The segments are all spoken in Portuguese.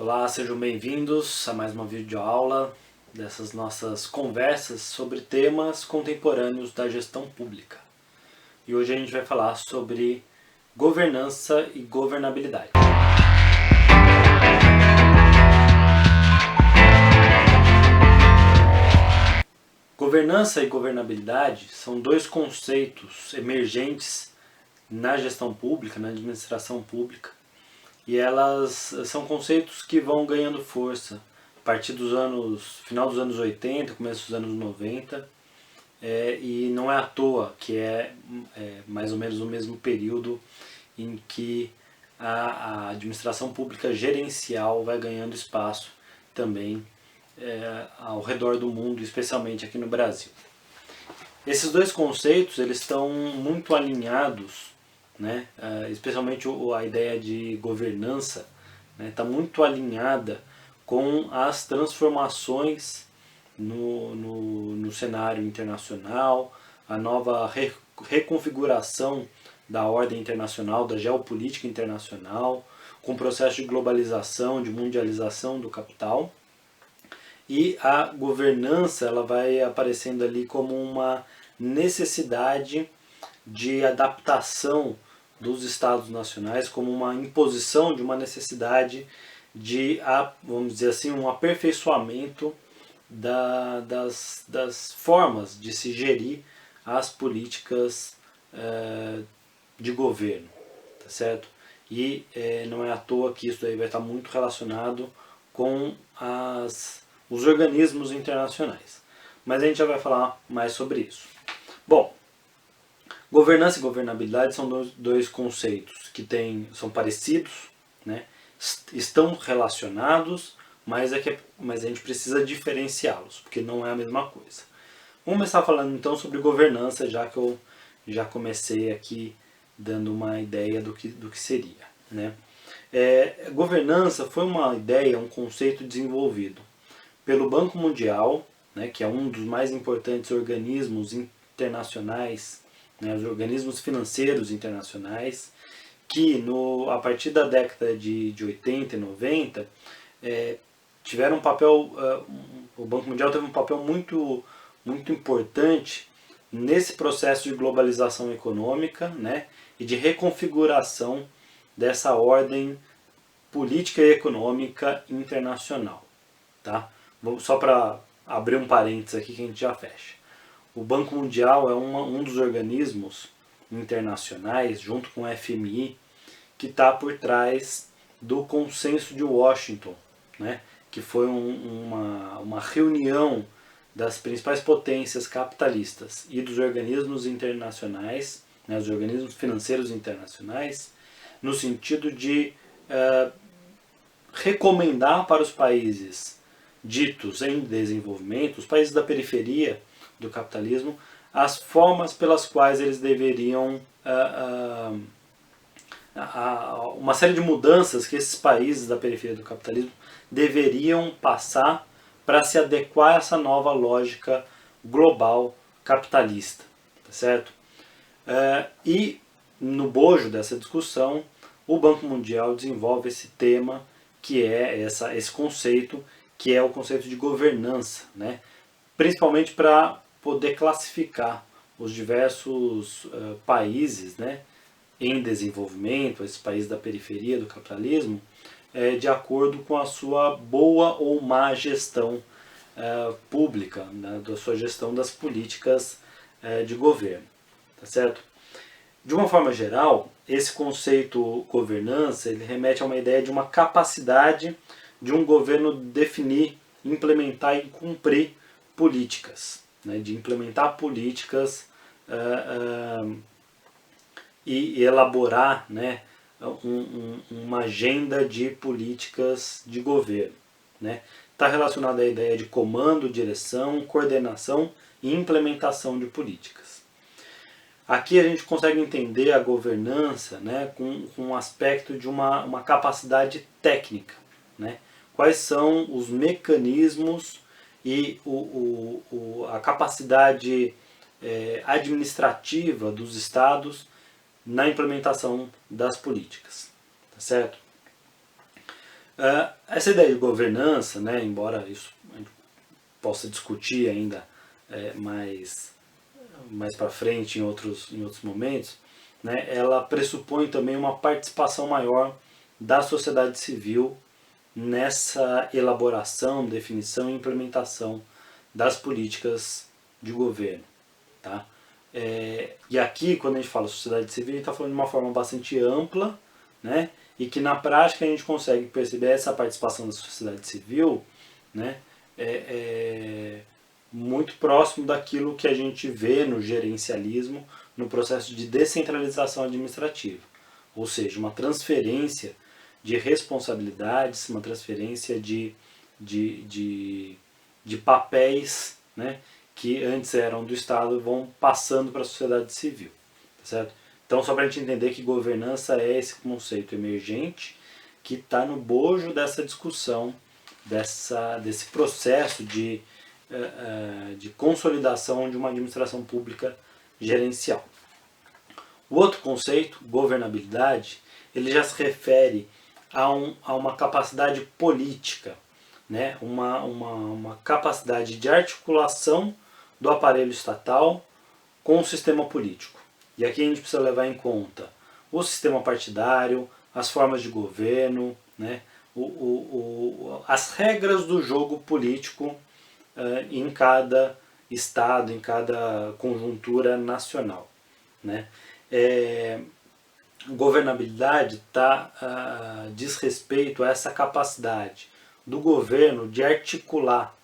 Olá, sejam bem-vindos a mais uma videoaula dessas nossas conversas sobre temas contemporâneos da gestão pública. E hoje a gente vai falar sobre governança e governabilidade. Governança e governabilidade são dois conceitos emergentes na gestão pública, na administração pública, e elas são conceitos que vão ganhando força a partir final dos anos 80, começo dos anos 90, e não é à toa que é mais ou menos no mesmo período em que a administração pública gerencial vai ganhando espaço também ao redor do mundo, especialmente aqui no Brasil. Esses dois conceitos eles estão muito alinhados, né? Especialmente a ideia de governança está muito alinhada com as transformações no cenário internacional, a nova reconfiguração da ordem internacional, da geopolítica internacional, com o processo de globalização, de mundialização do capital. E a governança ela vai aparecendo ali como uma necessidade de adaptação dos estados nacionais, como uma imposição de uma necessidade de, vamos dizer assim, um aperfeiçoamento das formas de se gerir as políticas de governo, tá certo? E não é à toa que isso daí vai estar muito relacionado com os organismos internacionais. Mas a gente já vai falar mais sobre isso. Bom, governança e governabilidade são dois conceitos que são parecidos, né? Estão relacionados, mas a gente precisa diferenciá-los, porque não é a mesma coisa. Vamos começar falando então sobre governança, já que eu já comecei aqui dando uma ideia do que seria, né? Governança foi uma ideia, um conceito desenvolvido pelo Banco Mundial, né, que é um dos mais importantes organismos internacionais, né, os organismos financeiros internacionais, que a partir da década de 80 e 90 tiveram um papel, o Banco Mundial teve um papel muito, muito importante nesse processo de globalização econômica, né, e de reconfiguração dessa ordem política e econômica internacional. Tá? Só para abrir um parênteses aqui que a gente já fecha. O Banco Mundial é um dos organismos internacionais, junto com o FMI, que está por trás do Consenso de Washington, né? Que foi uma reunião das principais potências capitalistas e dos organismos internacionais, né, os organismos financeiros internacionais, no sentido de recomendar para os países ditos em desenvolvimento, os países da periferia do capitalismo, as formas pelas quais eles deveriam uma série de mudanças que esses países da periferia do capitalismo deveriam passar para se adequar a essa nova lógica global capitalista, tá certo? E no bojo dessa discussão, o Banco Mundial desenvolve esse tema, que é esse conceito, que é o conceito de governança, né? Principalmente para poder classificar os diversos países, né, em desenvolvimento, esses países da periferia do capitalismo, de acordo com a sua boa ou má gestão pública, né, da sua gestão das políticas de governo, tá certo? De uma forma geral, esse conceito governança ele remete a uma ideia de uma capacidade de um governo definir, implementar e cumprir políticas, né, de implementar políticas e elaborar, né, uma agenda de políticas de governo. Né? Está relacionado à ideia de comando, direção, coordenação e implementação de políticas. Aqui a gente consegue entender a governança, né, com um aspecto de uma capacidade técnica. Né? Quais são os mecanismos e a capacidade administrativa dos estados na implementação das políticas, tá certo? Essa ideia de governança, né, embora isso a gente possa discutir ainda mais para frente em outros momentos, né, ela pressupõe também uma participação maior da sociedade civil nessa elaboração, definição e implementação das políticas de governo. Tá? E aqui, quando a gente fala sociedade civil, a gente está falando de uma forma bastante ampla, né? E que na prática a gente consegue perceber essa participação da sociedade civil, né? Muito próximo daquilo que a gente vê no gerencialismo, no processo de descentralização administrativa. Ou seja, uma transferência de responsabilidades, uma transferência de papéis, né, que antes eram do Estado vão passando para a sociedade civil. Tá certo? Então, só para a gente entender que governança é esse conceito emergente que está no bojo dessa discussão, desse processo de consolidação de uma administração pública gerencial. O outro conceito, governabilidade, ele já se refere a uma capacidade política, né? uma capacidade de articulação do aparelho estatal com o sistema político. E aqui a gente precisa levar em conta o sistema partidário, as formas de governo, né? As regras do jogo político em cada estado, em cada conjuntura nacional. Né? Governabilidade diz respeito a essa capacidade do governo de articular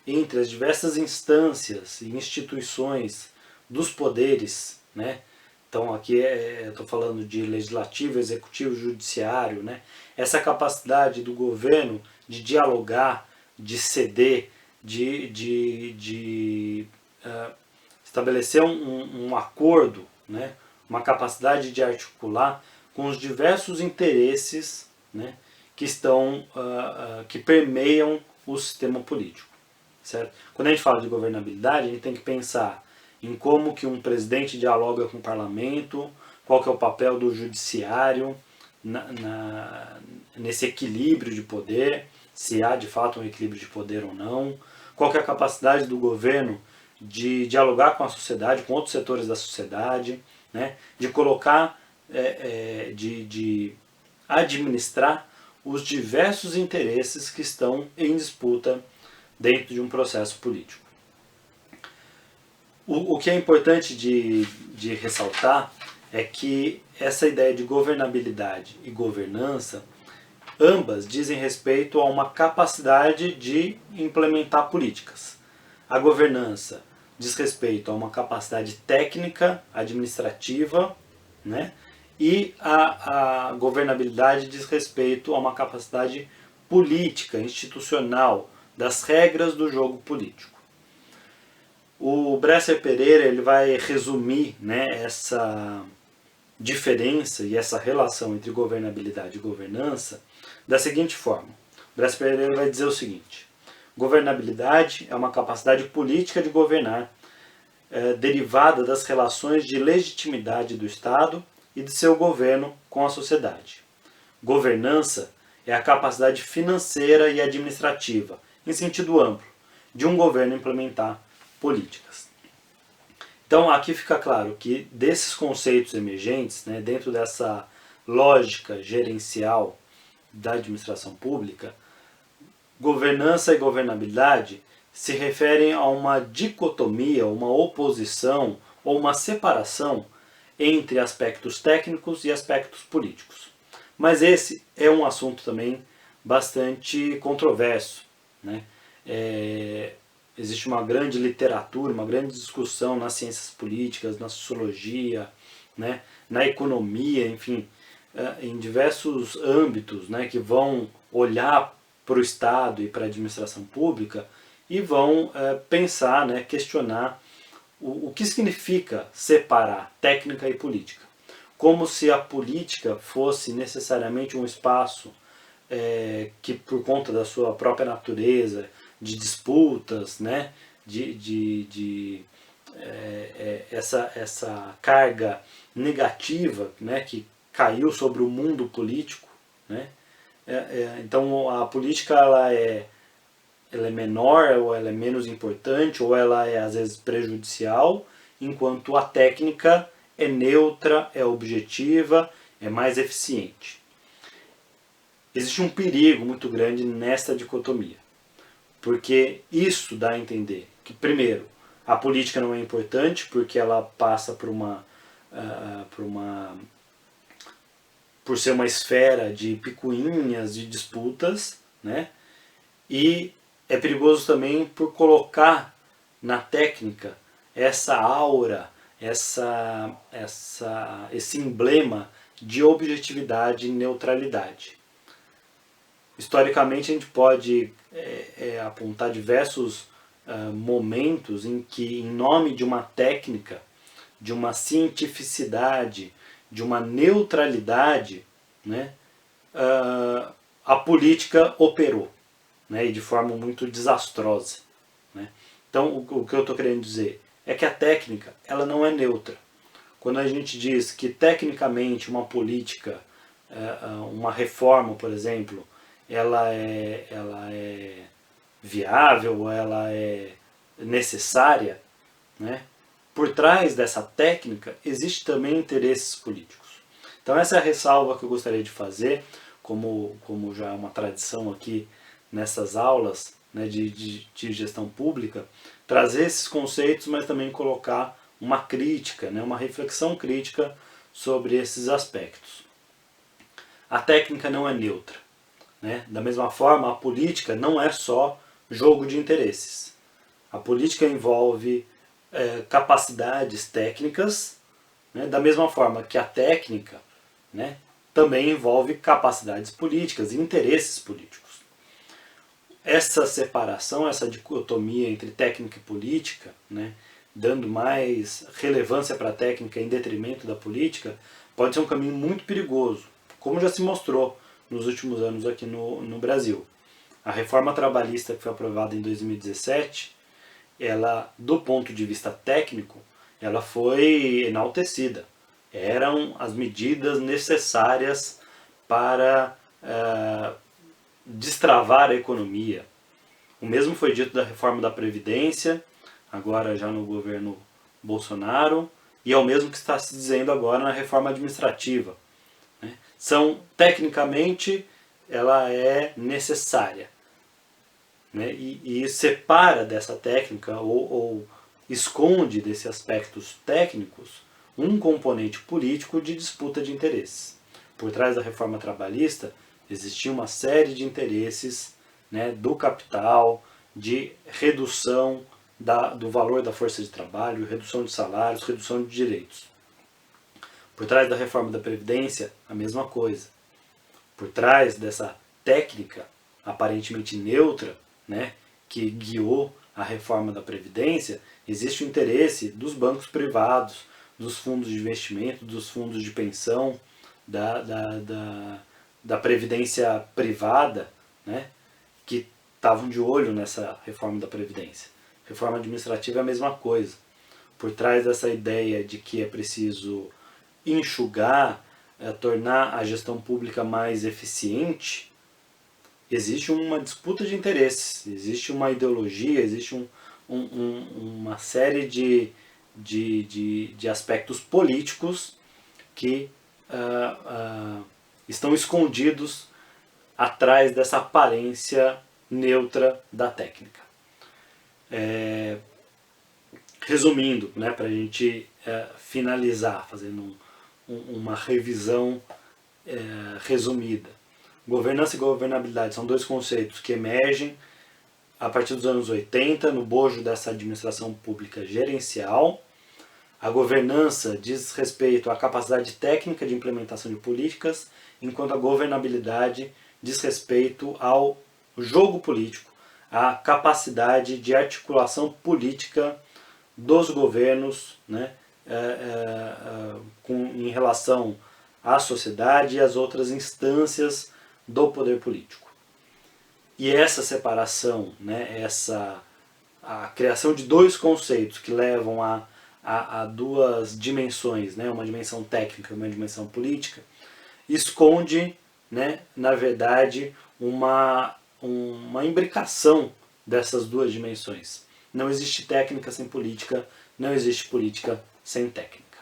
entre as diversas instâncias e instituições dos poderes, né? Então aqui estou falando de legislativo, executivo, judiciário, né? Essa capacidade do governo de dialogar, de ceder, de estabelecer um acordo, né? Uma capacidade de articular com os diversos interesses, né? Que permeiam o sistema político. Certo? Quando a gente fala de governabilidade, a gente tem que pensar em como que um presidente dialoga com o parlamento, qual que é o papel do judiciário nesse equilíbrio de poder, se há de fato um equilíbrio de poder ou não, qual que é a capacidade do governo de dialogar com a sociedade, com outros setores da sociedade, né? De colocar, de administrar os diversos interesses que estão em disputa dentro de um processo político. O que é importante de ressaltar é que essa ideia de governabilidade e governança, ambas dizem respeito a uma capacidade de implementar políticas. A governança diz respeito a uma capacidade técnica, administrativa, né? E a governabilidade diz respeito a uma capacidade política, institucional, das regras do jogo político. O Bresser Pereira ele vai resumir, né, essa diferença e essa relação entre governabilidade e governança da seguinte forma. O Bresser Pereira vai dizer o seguinte: governabilidade é uma capacidade política de governar derivada das relações de legitimidade do Estado e de seu governo com a sociedade. Governança é a capacidade financeira e administrativa, em sentido amplo, de um governo implementar políticas. Então aqui fica claro que desses conceitos emergentes, né, dentro dessa lógica gerencial da administração pública, governança e governabilidade se referem a uma dicotomia, uma oposição ou uma separação entre aspectos técnicos e aspectos políticos. Mas esse é um assunto também bastante controverso, né? Existe uma grande literatura, uma grande discussão nas ciências políticas, na sociologia, né, na economia, enfim, em diversos âmbitos, né, que vão olhar para o Estado e para a administração pública e vão pensar, né, questionar o que significa separar técnica e política. Como se a política fosse necessariamente um espaço que, por conta da sua própria natureza, de disputas, né, essa carga negativa, né, que caiu sobre o mundo político, né, Então a política ela é menor, ou ela é menos importante, ou ela é às vezes prejudicial, enquanto a técnica é neutra, é objetiva, é mais eficiente. Existe um perigo muito grande nesta dicotomia, porque isso dá a entender que, primeiro, a política não é importante porque ela passa por ser uma esfera de picuinhas, de disputas, né? E é perigoso também por colocar na técnica essa aura, esse emblema de objetividade e neutralidade. Historicamente a gente pode apontar diversos momentos em que, em nome de uma técnica, de uma cientificidade, de uma neutralidade, né, a política operou, né, e de forma muito desastrosa. Né? Então o que eu estou querendo dizer é que a técnica ela não é neutra. Quando a gente diz que tecnicamente uma política, uma reforma, por exemplo, ela é viável, ela é necessária, né? Por trás dessa técnica existe também interesses políticos. Então essa é a ressalva que eu gostaria de fazer, como já é uma tradição aqui nessas aulas, né, de gestão pública, trazer esses conceitos, mas também colocar uma crítica, né, uma reflexão crítica sobre esses aspectos. A técnica não é neutra. Né? Da mesma forma, a política não é só jogo de interesses. A política envolve capacidades técnicas, né? Da mesma forma que a técnica, né, também envolve capacidades políticas e interesses políticos. Essa separação, essa dicotomia entre técnica e política, né, dando mais relevância para a técnica em detrimento da política, pode ser um caminho muito perigoso, como já se mostrou nos últimos anos aqui no Brasil. A reforma trabalhista que foi aprovada em 2017, ela, do ponto de vista técnico, ela foi enaltecida. Eram as medidas necessárias para destravar a economia. O mesmo foi dito da reforma da Previdência, agora já no governo Bolsonaro, e é o mesmo que está se dizendo agora na reforma administrativa. Tecnicamente, ela é necessária, né? E separa dessa técnica ou esconde desses aspectos técnicos um componente político de disputa de interesses. Por trás da reforma trabalhista existia uma série de interesses, né, do capital, de redução do valor da força de trabalho, redução de salários, redução de direitos. Por trás da reforma da Previdência, a mesma coisa. Por trás dessa técnica aparentemente neutra, né, que guiou a reforma da Previdência, existe o interesse dos bancos privados, dos fundos de investimento, dos fundos de pensão, da previdência privada, né, que estavam de olho nessa reforma da Previdência. Reforma administrativa é a mesma coisa. Por trás dessa ideia de que é preciso enxugar, tornar a gestão pública mais eficiente, existe uma disputa de interesses, existe uma ideologia, existe uma série de aspectos políticos que estão escondidos atrás dessa aparência neutra da técnica. Resumindo, né, para a gente finalizar, fazendo uma revisão resumida. Governança e governabilidade são dois conceitos que emergem a partir dos anos 80, no bojo dessa administração pública gerencial. A governança diz respeito à capacidade técnica de implementação de políticas, enquanto a governabilidade diz respeito ao jogo político, à capacidade de articulação política dos governos, né, em relação à sociedade e às outras instâncias do poder político. E essa separação, né, a criação de dois conceitos que levam a duas dimensões, né, uma dimensão técnica e uma dimensão política, esconde né, na verdade, uma imbricação dessas duas dimensões. Não existe técnica sem política, não existe política sem técnica.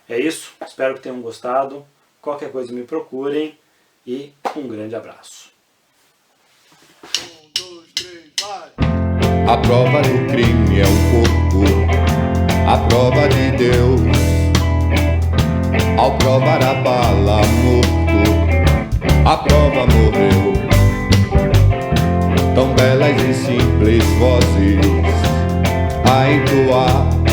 É isso, espero que tenham gostado. Qualquer coisa me procurem e um grande abraço. 1, 2, 3, vai! A prova do crime é o corpo, a prova de Deus. Ao provar a bala morto, a prova morreu. Tão belas e simples vozes a entoar